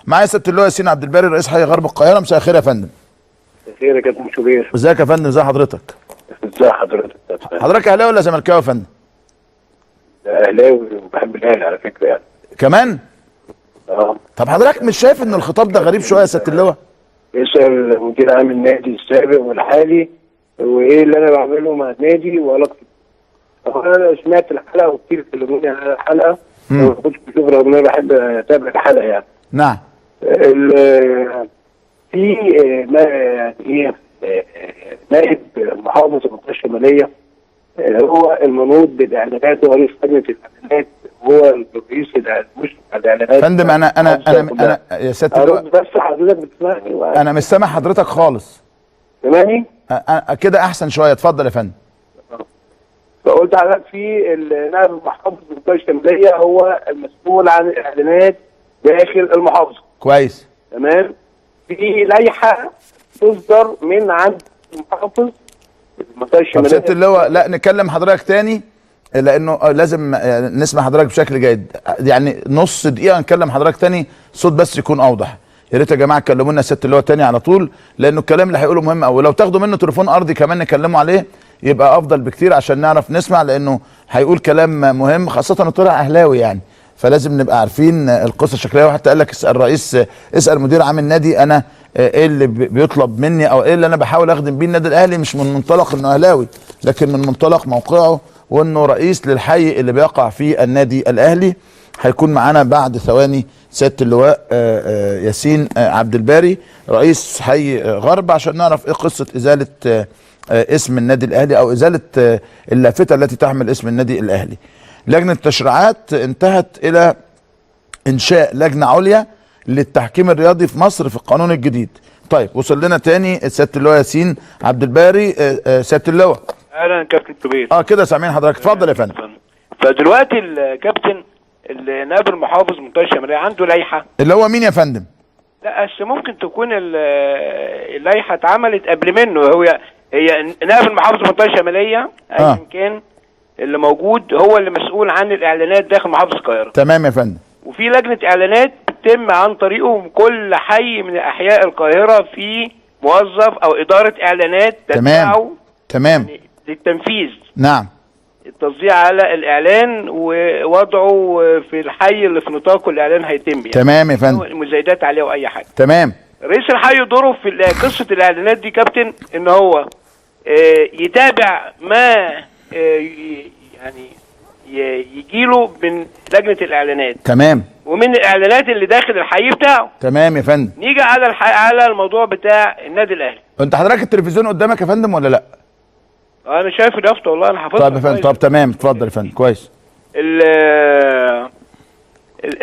معايا سياده اللواء ياسين عبد الباري رئيس حي غرب القاهره. مساء الخير يا فندم. خير يا كابتن شوبير. ازيك يا فندم؟ ازي حضرتك؟ ازي حضرتك؟ حضرتك اهلاوي ولا زملكاوي يا فندم؟ اهلاوي وبحب الاهلي على فكره يعني. كمان؟ طب حضرتك مش شايف ان الخطاب ده غريب شويه يا سياده اللواء؟ اسال مدير عام النادي السابق والحالي وايه اللي انا بعمله مع النادي وعلاقتي. انا سمعت الحلقه وكتير كلموني على الحلقه ما كنتش بشوف رغم ان انا بحب اتابع الحلقه يعني. نعم. في نائب محافظ المنطقه الشماليه هو المنوط بالاعلانات ورئيس لجنه الاعلانات وهو رئيس المشرف على الاعلانات. فندم انا يا سياده اللواء بس حضرتك بتسمعني انا مش سامع حضرتك خالص. سامعني؟ كده احسن شويه. اتفضل يا فندم. فقلت حضرتك في نائب المحافظ المنطقه الشماليه هو المسؤول عن الاعلانات داخل المحافظه. كويس. تمام. في لائحه تصدر من عند المحافظ المنطقه الشماليه. طب سياده اللواء لا نكلم حضرتك تاني لانه لازم نسمع حضرتك بشكل جيد، يعني نص دقيقه نكلم حضرتك تاني صوت بس يكون اوضح. يا ريت يا جماعه تكلمونا سياده اللواء تاني على طول لانه الكلام اللي هيقوله مهم قوي. لو تاخدوا منه تليفون ارضي كمان نكلمه عليه يبقى افضل بكتير عشان نعرف نسمع لانه هيقول كلام مهم خاصه انه طلع اهلاوي يعني فلازم نبقى عارفين القصه الشكليه. وحتى قال لك اسال رئيس اسال مدير عام النادي انا ايه اللي بيطلب مني او ايه اللي انا بحاول اخدم بيه النادي الاهلي مش من منطلق انه اهلاوي لكن من منطلق موقعه وانه رئيس للحي اللي بيقع فيه النادي الاهلي. هيكون معانا بعد ثواني سياده اللواء ياسين عبد الباري رئيس حي غرب عشان نعرف ايه قصه ازاله اسم النادي الاهلي او ازاله اللافته التي تحمل اسم النادي الاهلي. لجنه التشريعات انتهت الى انشاء لجنه عليا للتحكيم الرياضي في مصر في القانون الجديد. طيب وصل لنا تاني سياده اللواء ياسين عبد الباري. سياده اللواء اهلا كابتن كبير. كده سامعين حضرتك. اتفضل يا فندم. فدلوقتي الكابتن نائب المحافظ المنطقه الشماليه عنده لائحه اللي هو مين يا فندم؟ لا بس ممكن تكون اللائحه اتعملت قبل منه. هي نائب المحافظ المنطقه الشماليه ايا كان اللي موجود هو اللي مسؤول عن الاعلانات داخل محافظه القاهره. تمام يا فندم. وفي لجنه اعلانات بتتم عن طريقه كل حي من احياء القاهره في موظف او اداره اعلانات تمام يعني للتنفيذ. نعم. التصديق على الاعلان ووضعه في الحي اللي في نطاقه الاعلان هيتم يعني. تمام يا فندم. المزايدات عليه واي حاجه. تمام. رئيس الحي دوره في قصه الاعلانات دي كابتن ان هو يتابع ما يعني يجيله من لجنه الاعلانات. تمام. ومن الاعلانات اللي داخل الحي بتاعه. تمام يا فندم. نيجي على الموضوع بتاع النادي الاهلي. انت حضرتك التلفزيون قدامك يا فندم ولا لا؟ انا شايف اليافطه والله انا حافظها. طب يا فندم. طب تمام اتفضل يا فندم. كويس.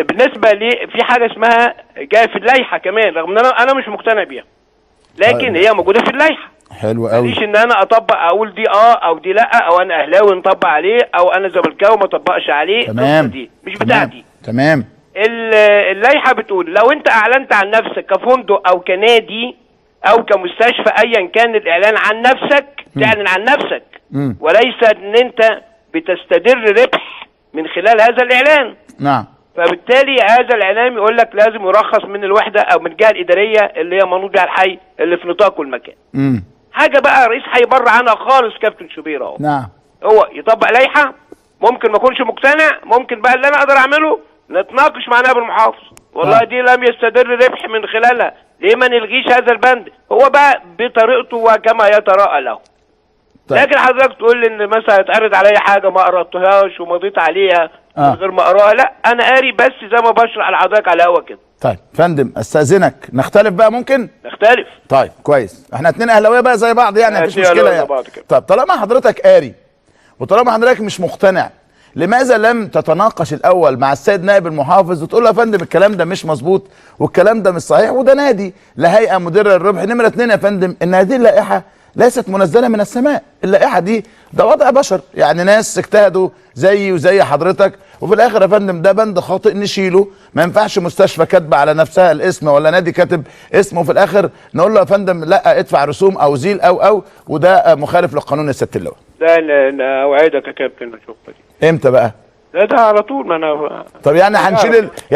بالنسبه لي في حاجه اسمها جايه في اللائحه كمان رغم ان انا مش مقتنع بيها لكن هي موجوده في اللائحه. حلو قوي. ماليش ان انا اطبق اقول دي او دي لا او انا اهلاوي نطبق عليه او انا زملكاوي ما اطبقش عليه. تمام. دي مش بتاعتي. تمام. اللائحه بتقول لو انت اعلنت عن نفسك كفندق او كنادي او كمستشفى ايا كان الاعلان عن نفسك تعلن عن نفسك وليس ان انت بتستدر ربح من خلال هذا الاعلان. نعم. فبالتالي هذا الاعلام يقول لك لازم يرخص من الوحده او من الجهه الاداريه اللي هي منوط بها الحي اللي في نطاقه المكان. حاجه بقى رئيس حي بره عنها خالص كابتن شوبير اهو. نعم. هو يطبق لائحه ممكن ما اكونش مقتنع ممكن بقى اللي انا اقدر اعمله نتناقش مع نائب المحافظ والله دي لم يستدر ربح من خلالها ليه ما نلغيش هذا البند هو بقى بطريقته وكما يتراءى له. طيب. لكن حضرتك تقول لي ان مثلا يتعرض عليا حاجه ما قراتهاش ومضيت عليها من غير ما اقراها. لا انا قاري بس زي ما بشرح لحضرتك على الهوا كده. طيب فندم استاذنك نختلف بقى ممكن؟ نختلف. طيب كويس احنا اتنين اهلاويه بقى زي بعض يعني مفيش مشكله يعني. طيب طالما حضرتك قاري وطالما حضرتك مش مقتنع لماذا لم تتناقش الاول مع السيد نائب المحافظ وتقول له يا فندم الكلام ده مش مظبوط والكلام ده مش صحيح وده نادي لا هيئه مديره للربح. نمره 2 يا فندم ان هذه اللائحه ليست منزله من السماء. اللائحه دي ده وضع بشر يعني ناس اجتهدوا زيي وزي حضرتك وفي الاخر يا فندم ده بند خاطئ نشيله. ما ينفعش مستشفى كاتبه على نفسها الاسم ولا نادي كاتب اسمه وفي الاخر نقول له يا فندم لا ادفع رسوم او زيل او وده مخالف للقانون يا سياده اللواء. ده أنا اوعدك يا كابتن اشوفها دي. امتى بقى؟ ده على طول، ما انا. طب يعني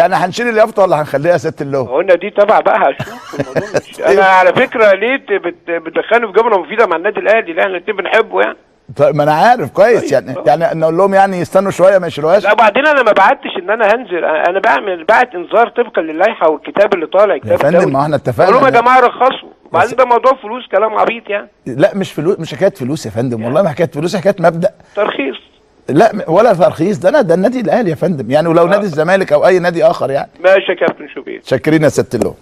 هنشيل اليافطه ولا هنخليها يا ست اللواء؟ قلنا دي تبع بقى هشوف الموضوع. انا على فكره ليه بتدخلني في جمله مفيده مع النادي الاهلي اللي احنا الاتنين بنحبه يعني. طيب ما انا عارف كويس يعني نقول لهم يعني يستنوا شويه ما يشيلوهاش. لا وبعدين انا ما بعتش ان انا هنزل، انا بعت انذار طبقا للائحه والكتاب اللي طالع كتاب يا فندم ما احنا اتفقنا. قالوا يا جماعه رخصوا، وبعدين ده موضوع فلوس، كلام عبيط يعني. لا مش فلوس، مش حكايه فلوس يا فندم، والله ما حكايه فلوس، حكايه مبدا. ترخيص. لا ولا ترخيص، ده النادي الاهلي يا فندم يعني، ولو نادي الزمالك او اي نادي اخر يعني. ماشي يا كابتن شوبير. شاكرين يا ست اللواء.